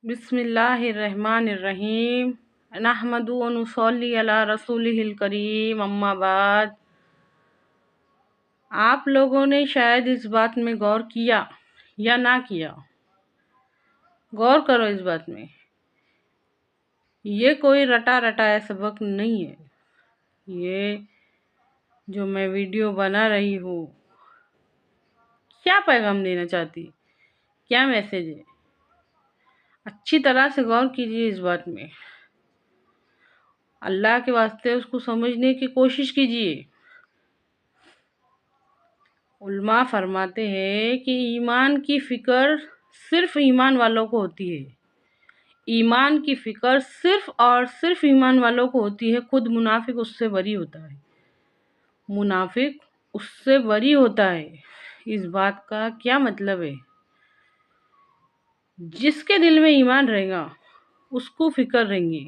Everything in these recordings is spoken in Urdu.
بسم اللہ الرحمن الرحیم نحمد و نصلی علی رسولہ الکریم اما بعد۔ آپ لوگوں نے شاید اس بات میں غور کیا یا نہ کیا، غور کرو اس بات میں۔ یہ کوئی رٹا رٹایا سبق نہیں ہے۔ یہ جو میں ویڈیو بنا رہی ہوں، کیا پیغام دینا چاہتی، کیا میسج ہے؟ اچھی طرح سے غور کیجیے اس بات میں۔ اللہ کے واسطے اس کو سمجھنے کی کوشش کیجیے۔ علماء فرماتے ہیں کہ ایمان کی فکر صرف ایمان والوں کو ہوتی ہے۔ ایمان کی فکر صرف اور صرف ایمان والوں کو ہوتی ہے۔ خود منافق اس سے بری ہوتا ہے۔ منافق اس سے بری ہوتا ہے۔ اس بات کا کیا مطلب ہے؟ جس کے دل میں ایمان رہے گا اس کو فکر رہیں گی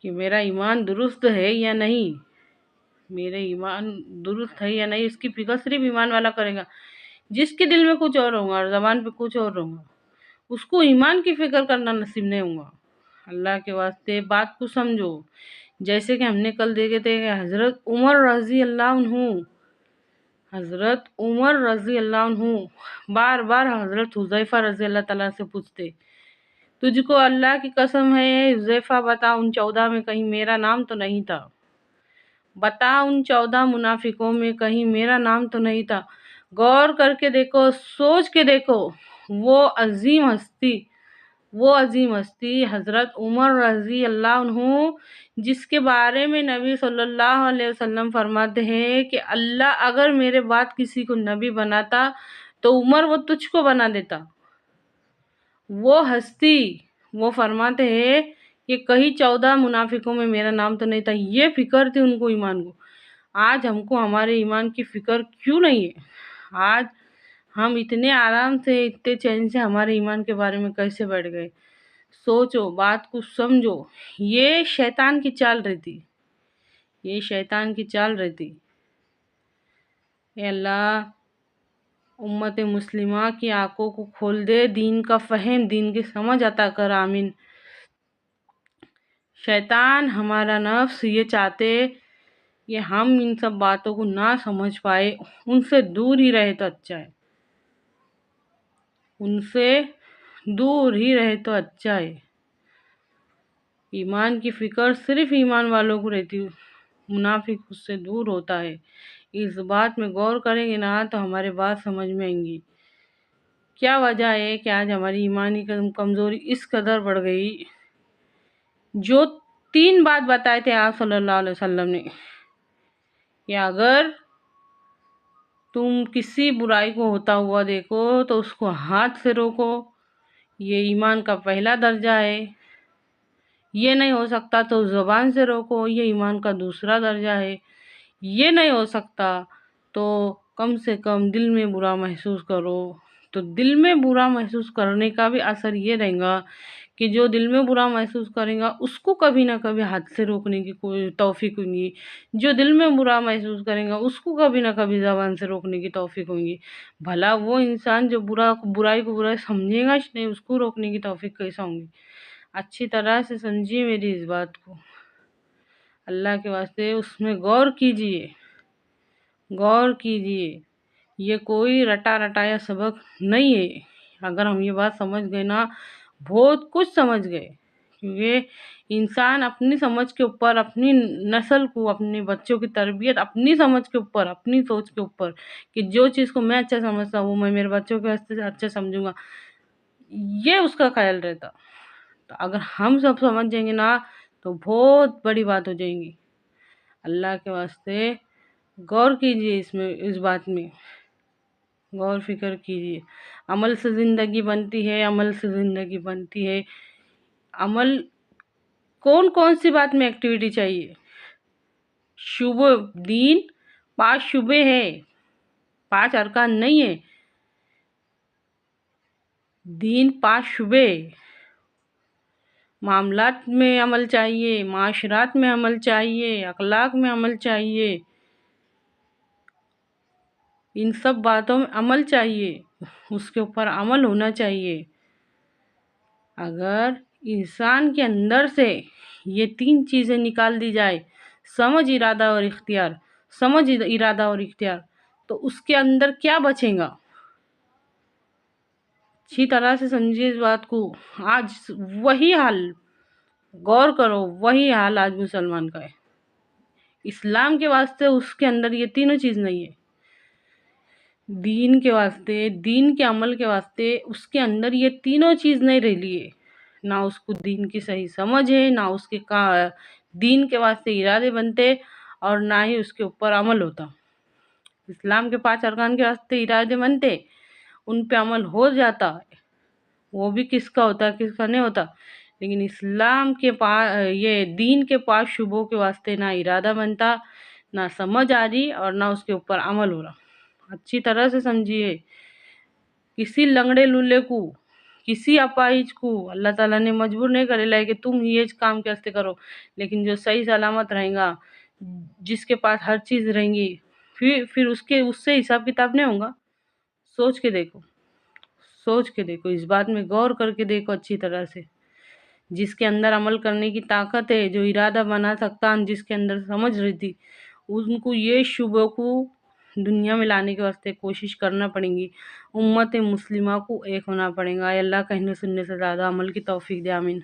کہ میرا ایمان درست ہے یا نہیں، میرے ایمان درست ہے یا نہیں، اس کی فکر صرف ایمان والا کرے گا۔ جس کے دل میں کچھ اور ہوگا اور زبان پہ کچھ اور ہوگا، اس کو ایمان کی فکر کرنا نصیب نہیں ہوگا۔ اللہ کے واسطے بات کو سمجھو۔ جیسے کہ ہم نے کل دیکھے تھے کہ حضرت عمر رضی اللہ عنہ بار بار حضرت حذیفہ رضی اللہ تعالیٰ سے پوچھتے، تجھ کو اللہ کی قسم ہے حذیفہ، بتا ان 14 میں کہیں میرا نام تو نہیں تھا؟ بتا ان 14 منافقوں میں کہیں میرا نام تو نہیں تھا؟ غور کر کے دیکھو، سوچ کے دیکھو۔ وہ عظیم ہستی حضرت عمر رضی اللہ عنہ، جس کے بارے میں نبی صلی اللہ علیہ وسلم فرماتے ہیں کہ اللہ اگر میرے بعد کسی کو نبی بناتا تو عمر وہ تجھ کو بنا دیتا۔ وہ ہستی، وہ فرماتے ہیں کہ کہیں 14 منافقوں میں میرا نام تو نہیں تھا۔ یہ فکر تھی ان کو ایمان کو۔ آج ہم کو ہمارے ایمان کی فکر کیوں نہیں ہے؟ آج ہم اتنے آرام سے، اتنے چین سے ہمارے ایمان کے بارے میں کیسے بیٹھ گئے؟ سوچو، بات کو سمجھو۔ یہ شیطان کی چال رہتی، یہ شیطان کی چال رہتی۔ اے اللہ، امت مسلمہ کی آنکھوں کو کھول دے، دین کا فہم، دین کی سمجھ عطا کر، آمین۔ شیطان، ہمارا نفس یہ چاہتے کہ ہم ان سب باتوں کو نہ سمجھ پائے، ان سے دور ہی رہے تو اچھا ہے، ان سے دور ہی رہے تو اچھا ہے۔ ایمان کی فکر صرف ایمان والوں کو رہتی ہے، منافق اس سے دور ہوتا ہے۔ اس بات میں غور کریں گے نا تو ہمارے بات سمجھ میں آئیں گی۔ کیا وجہ ہے کہ آج ہماری ایمانی کمزوری اس قدر بڑھ گئی؟ جو 3 بات بتائے تھے آپ صلی اللہ علیہ وسلم نے کہ اگر تم کسی برائی کو ہوتا ہوا دیکھو تو اس کو ہاتھ سے روکو، یہ ایمان کا پہلا درجہ ہے۔ یہ نہیں ہو سکتا تو زبان سے روکو، یہ ایمان کا دوسرا درجہ ہے۔ یہ نہیں ہو سکتا تو کم سے کم دل میں برا محسوس کرو۔ تو دل میں برا محسوس کرنے کا بھی اثر یہ رہے گا کہ جو دل میں برا محسوس کرے گا اس کو کبھی نہ کبھی ہاتھ سے روکنے کی کوئی توفیق ہوگی۔ جو دل میں برا محسوس کرے گا اس کو کبھی نہ کبھی زبان سے روکنے کی توفیق ہوگی۔ بھلا وہ انسان جو برائی کو برائی سمجھے گا نہیں، اس کو روکنے کی توفیق کیسا ہوگی؟ اچھی طرح سے سمجھیے میری اس بات کو۔ اللہ کے واسطے اس میں غور کیجیے، غور کیجیے۔ یہ کوئی رٹا رٹایا سبق نہیں ہے۔ اگر ہم یہ بات سمجھ گئے نا، بہت کچھ سمجھ گئے۔ کیونکہ انسان اپنی سمجھ کے اوپر، اپنی نسل کو، اپنے بچوں کی تربیت اپنی سمجھ کے اوپر، اپنی سوچ کے اوپر، کہ جو چیز کو میں اچھا سمجھتا ہوں وہ میں میرے بچوں کے واسطے اچھا سمجھوں گا، یہ اس کا خیال رہتا۔ تو اگر ہم سب سمجھ جائیں گے نا تو بہت بڑی بات ہو جائیں گی۔ اللہ کے واسطے غور کیجیے اس بات میں، غور فکر کیجیے۔ عمل سے زندگی بنتی ہے، عمل سے زندگی بنتی ہے۔ عمل کون سی بات میں ایکٹیویٹی چاہیے؟ شعبہ دین 5 شعبے ہیں، 5 ارکان نہیں ہے، دین 5 شعبے۔ معاملات میں عمل چاہیے، معاشرات میں عمل چاہیے، اخلاق میں عمل چاہیے، ان سب باتوں میں عمل چاہیے، اس کے اوپر عمل ہونا چاہیے۔ اگر انسان کے اندر سے یہ 3 چیزیں نکال دی جائے، سمجھ، ارادہ اور اختیار، سمجھ، ارادہ اور اختیار، تو اس کے اندر کیا بچے گا؟ اچھی طرح سے سمجھیے اس بات کو۔ آج وہی حال، غور کرو، وہی حال آج مسلمان کا ہے۔ اسلام کے واسطے اس کے اندر یہ تینوں چیز نہیں ہے، دین کے واسطے، دین کے عمل کے واسطے اس کے اندر یہ تینوں چیز نہیں رہی ہے۔ نہ اس کو دین کی صحیح سمجھ ہے، نہ اس کے دین کے واسطے ارادے بنتے، اور نہ ہی اس کے اوپر عمل ہوتا۔ اسلام کے 5 ارکان کے واسطے ارادے بنتے، ان پہ عمل ہو جاتا، وہ بھی کس کا ہوتا، کس کا نہیں ہوتا، لیکن اسلام کے یہ دین کے 5 شعبوں کے واسطے نہ ارادہ بنتا، نہ سمجھ آ رہی، اور نہ اس کے اوپر عمل ہو رہا۔ اچھی طرح سے سمجھیے، کسی لنگڑے لولے کو، کسی اپاہج کو اللہ تعالیٰ نے مجبور نہیں کرے لائے کہ تم یہ کام کیسے کرو، لیکن جو صحیح سلامت رہیں گا، جس کے پاس ہر چیز رہیں گی، پھر اس سے حساب کتاب نہیں ہوگا۔ سوچ کے دیکھو، سوچ کے دیکھو، اس بات میں غور کر کے دیکھو اچھی طرح سے۔ جس کے اندر عمل کرنے کی طاقت ہے، جو ارادہ بنا سکتا، جس کے اندر سمجھ رہتی، ان کو یہ شعبوں کو دنیا میں لانے کے واسطے کوشش کرنا پڑیں گی۔ امت مسلمہ کو ایک ہونا پڑے گا۔ اللہ کہنے سننے سے زیادہ عمل کی توفیق دے، آمین۔